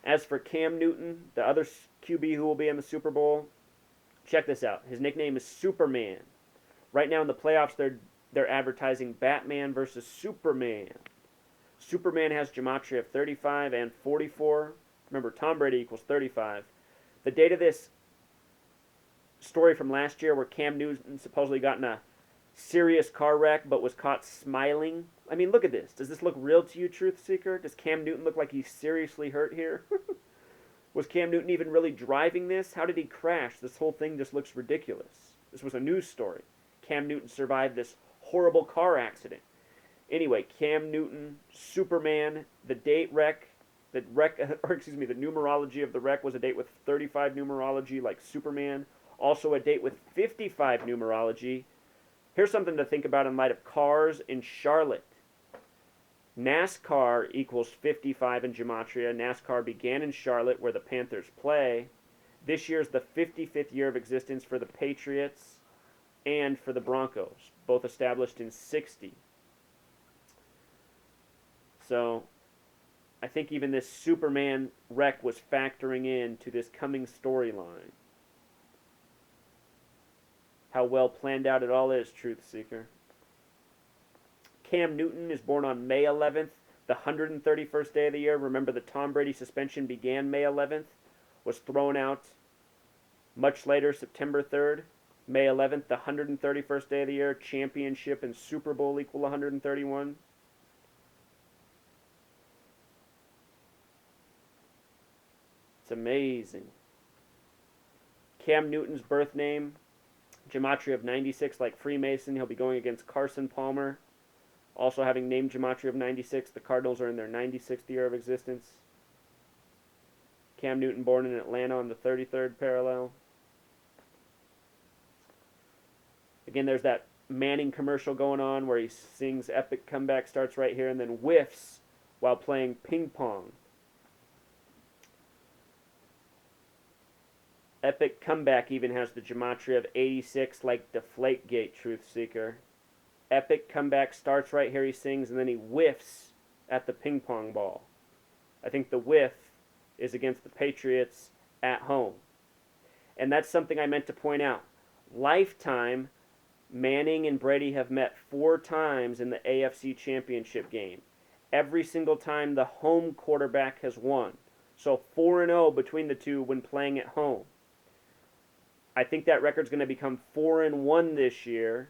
As for Cam Newton, the other QB who will be in the Super Bowl, check this out. His nickname is Superman. Right now in the playoffs, they're advertising Batman versus Superman. Superman has gematria of 35 and 44. Remember, Tom Brady equals 35. The date of this story from last year where Cam Newton supposedly got in a serious car wreck but was caught smiling. I mean, look at this. Does this look real to you, Truth Seeker? Does Cam Newton look like he's seriously hurt here? Was Cam Newton even really driving this? How did he crash? This whole thing just looks ridiculous. This was a news story. Cam Newton survived this horrible car accident. Anyway, Cam Newton, Superman, the numerology of the wreck was a date with 35 numerology like Superman. Also a date with 55 numerology. Here's something to think about in light of cars in Charlotte. NASCAR equals 55 in gematria. NASCAR began in Charlotte where the Panthers play. This year is the 55th year of existence for the Patriots and for the Broncos, both established in 60. So I think even this Superman wreck was factoring in to this coming storyline. How well planned out it all is, Truth Seeker. Cam Newton is born on May 11th, the 131st day of the year. Remember, the Tom Brady suspension began May 11th, was thrown out much later, September 3rd. May 11th, the 131st day of the year. Championship and Super Bowl equal 131. It's amazing. Cam Newton's birth name, gematria of 96 like Freemason. He'll be going against Carson Palmer. Also having name gematria of 96. The Cardinals are in their 96th year of existence. Cam Newton born in Atlanta on the 33rd parallel. Again, there's that Manning commercial going on where he sings Epic Comeback, starts right here, and then whiffs while playing ping pong. Epic Comeback even has the gematria of 86 like Deflate Gate, Truth Seeker. Epic Comeback starts right here, he sings, and then he whiffs at the ping pong ball. I think the whiff is against the Patriots at home. And that's something I meant to point out. Lifetime, Manning and Brady have met 4 times in the AFC Championship game. Every single time the home quarterback has won. So 4-0 between the two when playing at home. I think that record's going to become 4-1 this year.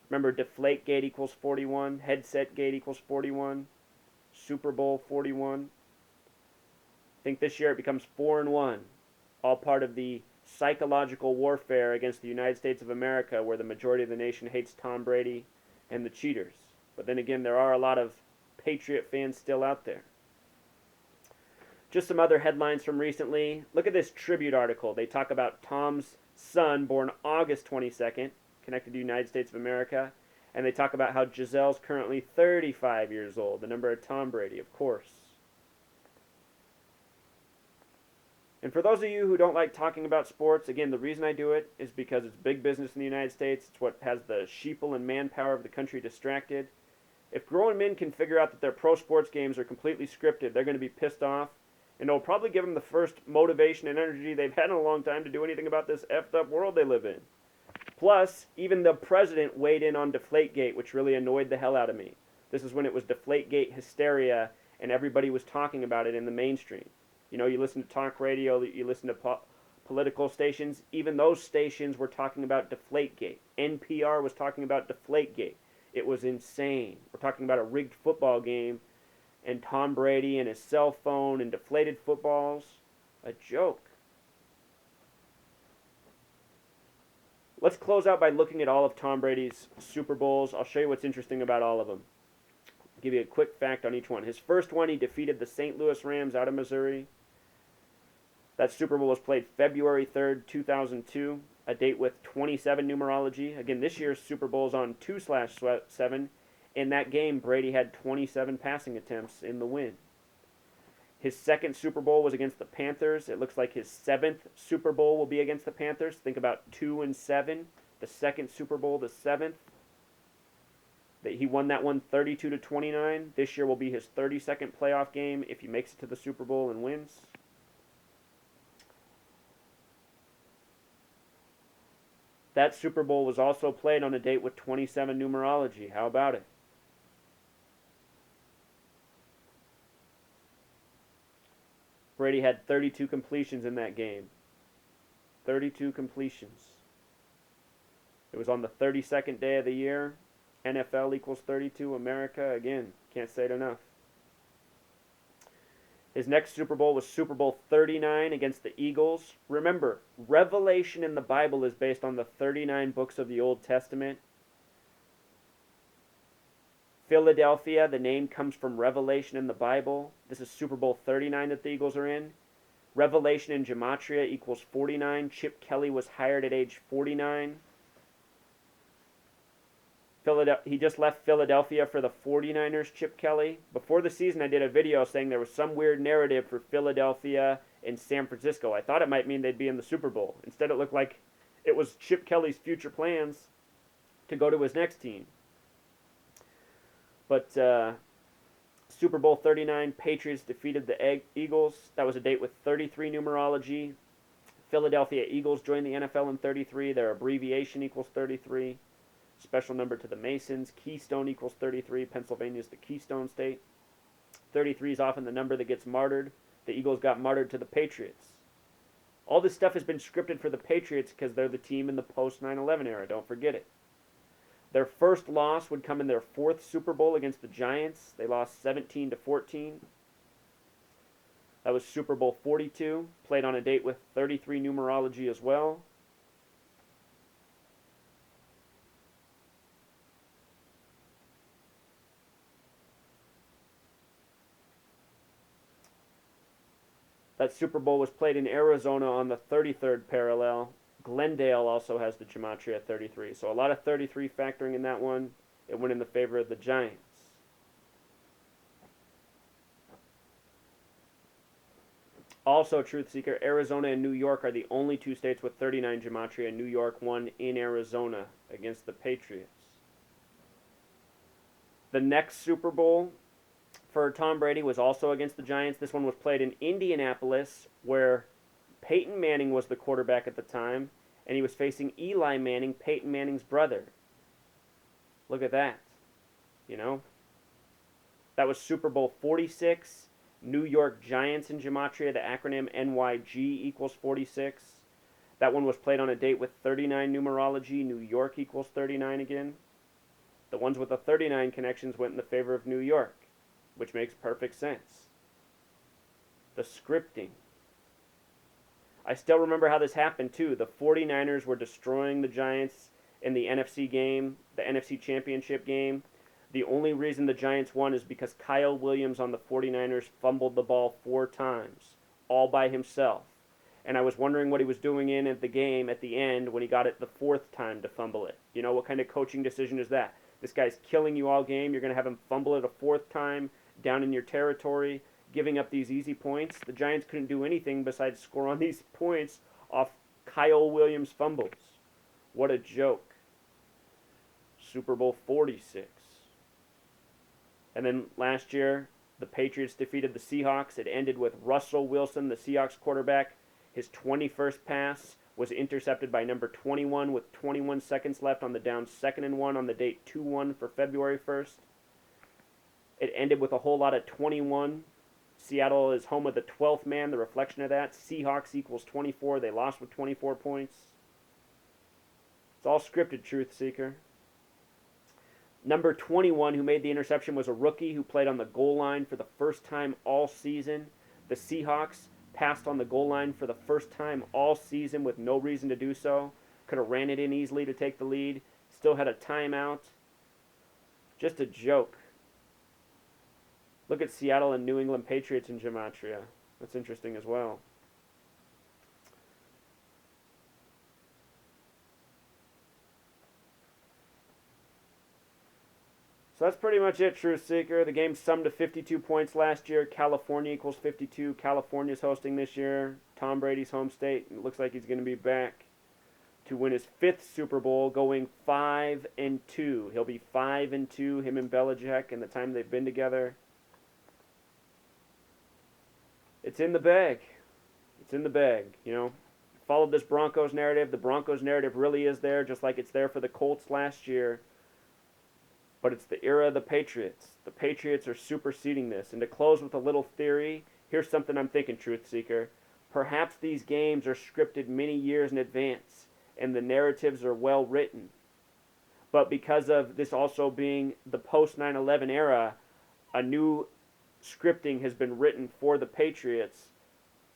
Remember, Deflate Gate equals 41, Headset Gate equals 41, Super Bowl 41. I think this year it becomes 4-1, all part of the psychological warfare against the United States of America, where the majority of the nation hates Tom Brady and the cheaters. But then again, there are a lot of Patriot fans still out there. Just some other headlines from recently. Look at this Tribute article. They talk about Tom's son, born August 22nd, connected to the United States of America. And they talk about how Gisele's currently 35 years old, the number of Tom Brady, of course. And for those of you who don't like talking about sports, again, the reason I do it is because it's big business in the United States. It's what has the sheeple and manpower of the country distracted. If grown men can figure out that their pro sports games are completely scripted, they're going to be pissed off. And it'll probably give them the first motivation and energy they've had in a long time to do anything about this effed up world they live in. Plus, even the president weighed in on Deflategate, which really annoyed the hell out of me. This is when it was Deflategate hysteria, and everybody was talking about it in the mainstream. You know, you listen to talk radio, you listen to political stations. Even those stations were talking about Deflategate. NPR was talking about Deflategate. It was insane. We're talking about a rigged football game, and Tom Brady and his cell phone and deflated footballs. A joke. Let's close out by looking at all of Tom Brady's Super Bowls. I'll show you what's interesting about all of them. I'll give you a quick fact on each one. His first one, he defeated the St. Louis Rams out of Missouri. That Super Bowl was played February 3rd, 2002, a date with 27 numerology. Again, this year's Super Bowl is on 2/7. In that game, Brady had 27 passing attempts in the win. His second Super Bowl was against the Panthers. It looks like his 7th Super Bowl will be against the Panthers. Think about 2-7. The second Super Bowl, the 7th. That he won that one 32-29. This year will be his 32nd playoff game if he makes it to the Super Bowl and wins. That Super Bowl was also played on a date with 27 numerology. How about it? Brady had 32 completions in that game. 32 completions. It was on the 32nd day of the year. NFL equals 32. America, again, can't say it enough. His next Super Bowl was Super Bowl 39 against the Eagles. Remember, Revelation in the Bible is based on the 39 books of the Old Testament. Philadelphia, the name comes from Revelation in the Bible. This is Super Bowl 39 that the Eagles are in. Revelation in Gematria equals 49. Chip Kelly was hired at age 49. He just left Philadelphia for the 49ers, Chip Kelly. Before the season, I did a video saying there was some weird narrative for Philadelphia and San Francisco. I thought it might mean they'd be in the Super Bowl. Instead, it looked like it was Chip Kelly's future plans to go to his next team. But Super Bowl 39, Patriots defeated the Eagles. That was a date with 33 numerology. Philadelphia Eagles joined the NFL in 33. Their abbreviation equals 33. Special number to the Masons. Keystone equals 33. Pennsylvania is the Keystone State. 33 is often the number that gets martyred. The Eagles got martyred to the Patriots. All this stuff has been scripted for the Patriots because they're the team in the post-9/11 era. Don't forget it. Their first loss would come in their fourth Super Bowl against the Giants. They lost 17-14. That was Super Bowl 42. Played on a date with 33 numerology as well. That Super Bowl was played in Arizona on the 33rd parallel. Glendale also has the Gematria 33. So a lot of 33 factoring in that one. It went in the favor of the Giants. Also, Truth Seeker, Arizona and New York are the only two states with 39 Gematria. New York won in Arizona against the Patriots. The next Super Bowl for Tom Brady was also against the Giants. This one was played in Indianapolis, where Peyton Manning was the quarterback at the time, and he was facing Eli Manning, Peyton Manning's brother. Look at that. You know? That was Super Bowl 46. New York Giants in Gematria, the acronym NYG equals 46. That one was played on a date with 39 numerology. New York equals 39 again. The ones with the 39 connections went in the favor of New York, which makes perfect sense. The scripting. I still remember how this happened too. The 49ers were destroying the Giants in the NFC game, the NFC Championship game. The only reason the Giants won is because Kyle Williams on the 49ers fumbled the ball 4 times, all by himself. And I was wondering what he was doing in at the game at the end when he got it the 4th time to fumble it. You know, what kind of coaching decision is that? This guy's killing you all game. You're going to have him fumble it a 4th time down in your territory, giving up these easy points. The Giants couldn't do anything besides score on these points off Kyle Williams fumbles. What a joke. Super Bowl 46. And then last year, the Patriots defeated the Seahawks. It ended with Russell Wilson, the Seahawks quarterback. His 21st pass was intercepted by number 21 with 21 seconds left on the down 2nd and 1 on the date 2-1 for February 1st. It ended with a whole lot of 21. Seattle is home of the 12th man, the reflection of that. Seahawks equals 24. They lost with 24 points. It's all scripted, Truth Seeker. Number 21, who made the interception, was a rookie who played on the goal line for the first time all season. The Seahawks passed on the goal line for the first time all season with no reason to do so. Could have ran it in easily to take the lead. Still had a timeout. Just a joke. Look at Seattle and New England Patriots in Gematria. That's interesting as well. So that's pretty much it, Truth Seeker. The game summed to 52 points last year. California equals 52. California's hosting this year. Tom Brady's home state. It looks like he's going to be back. to win his 5th Super Bowl, going 5-2. He'll be 5-2, him and Belichick, in the time they've been together. It's in the bag. It's in the bag, you know. Followed this Broncos narrative. The Broncos narrative really is there, just like it's there for the Colts last year. But it's the era of the Patriots. The Patriots are superseding this. And to close with a little theory, here's something I'm thinking, Truth Seeker. Perhaps these games are scripted many years in advance, and the narratives are well written. But because of this also being the post-9/11 era, a new scripting has been written for the Patriots,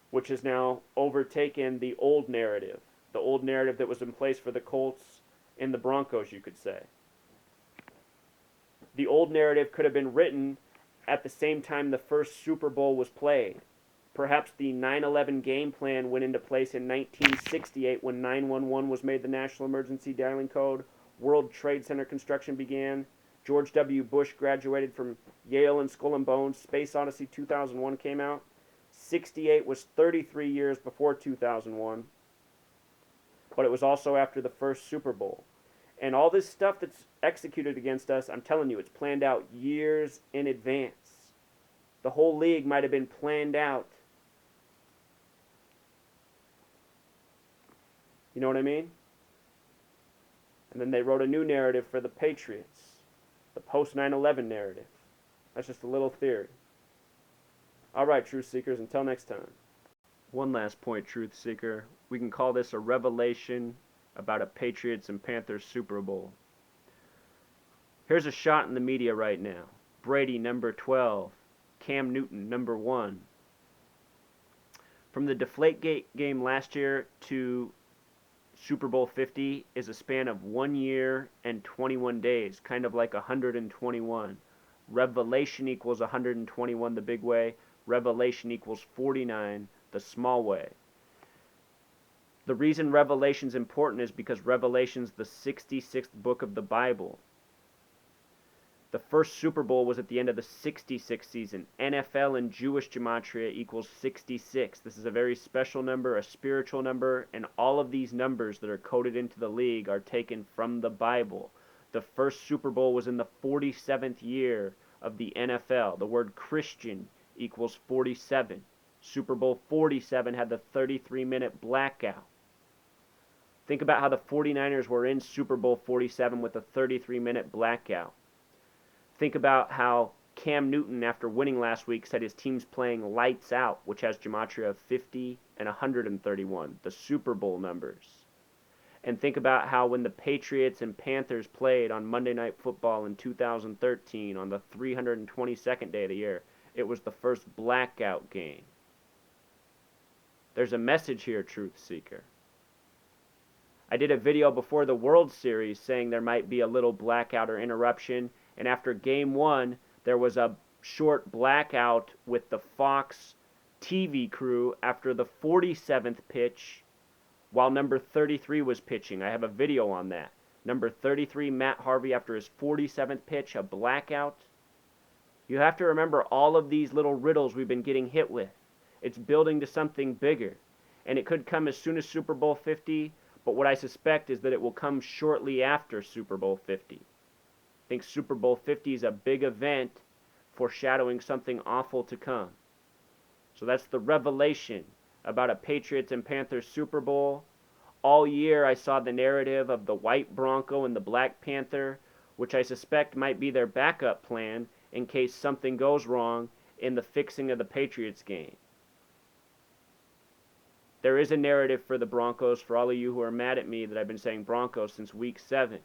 which has now overtaken the old narrative that was in place for the Colts and the Broncos, you could say. The old narrative could have been written at the same time the first Super Bowl was played. Perhaps the 9/11 game plan went into place in 1968 when 911 was made the national emergency dialing code, World Trade Center construction began, George W. Bush graduated from Yale and Skull and Bones, Space Odyssey 2001 came out. 68 was 33 years before 2001, but it was also after the first Super Bowl. And all this stuff that's executed against us, I'm telling you, it's planned out years in advance. The whole league might have been planned out. You know what I mean? And then they wrote a new narrative for the Patriots, the post-9/11 narrative. That's just a little theory. All right, Truth Seekers, until next time. One last point, Truth Seeker. We can call this a revelation about a Patriots and Panthers Super Bowl. Here's a shot in the media right now. Brady, number 12. Cam Newton, number 1. From the Deflate Gate game last year to Super Bowl 50 is a span of 1 year and 21 days, kind of like 121. Revelation equals 121 the big way. Revelation equals 49 the small way. The reason Revelation's important is because Revelation's the 66th book of the Bible. The first Super Bowl was at the end of the 66th season. NFL and Jewish gematria equals 66. This is a very special number, a spiritual number, and all of these numbers that are coded into the league are taken from the Bible. The first Super Bowl was in the 47th year of the NFL. The word Christian equals 47. Super Bowl 47 had the 33-minute blackout. Think about how the 49ers were in Super Bowl 47 with a 33-minute blackout. Think about how Cam Newton, after winning last week, said his team's playing lights out, which has gematria of 50 and 131, the Super Bowl numbers. And think about how when the Patriots and Panthers played on Monday Night Football in 2013 on the 322nd day of the year, it was the first blackout game. There's a message here, Truth Seeker. I did a video before the World Series saying there might be a little blackout or interruption, and after Game 1, there was a short blackout with the Fox TV crew after the 47th pitch while number 33 was pitching. I have a video on that. Number 33, Matt Harvey, after his 47th pitch, a blackout. You have to remember all of these little riddles we've been getting hit with. It's building to something bigger, and it could come as soon as Super Bowl 50, but what I suspect is that it will come shortly after Super Bowl 50. I think Super Bowl 50 is a big event foreshadowing something awful to come. So that's the revelation about a Patriots and Panthers Super Bowl. All year I saw the narrative of the white Bronco and the black Panther, which I suspect might be their backup plan in case something goes wrong in the fixing of the Patriots game. There is a narrative for the Broncos, for all of you who are mad at me that I've been saying Broncos since week 7.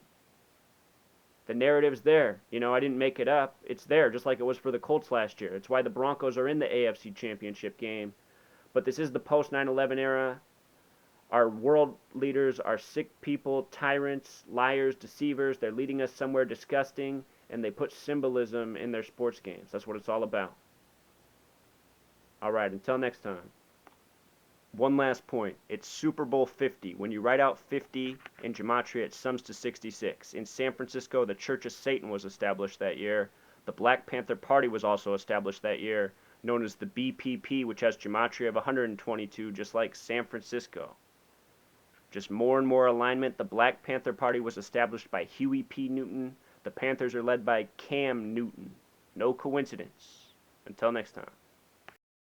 The narrative's there. You know, I didn't make it up. It's there, just like it was for the Colts last year. It's why the Broncos are in the AFC Championship game. But this is the post-9/11 era. Our world leaders are sick people, tyrants, liars, deceivers. They're leading us somewhere disgusting, and they put symbolism in their sports games. That's what it's all about. All right, until next time. One last point. It's Super Bowl 50. When you write out 50 in gematria, it sums to 66. In San Francisco, the Church of Satan was established that year. The Black Panther Party was also established that year, known as the BPP, which has gematria of 122, just like San Francisco. Just more and more alignment. The Black Panther Party was established by Huey P. Newton. The Panthers are led by Cam Newton. No coincidence. Until next time.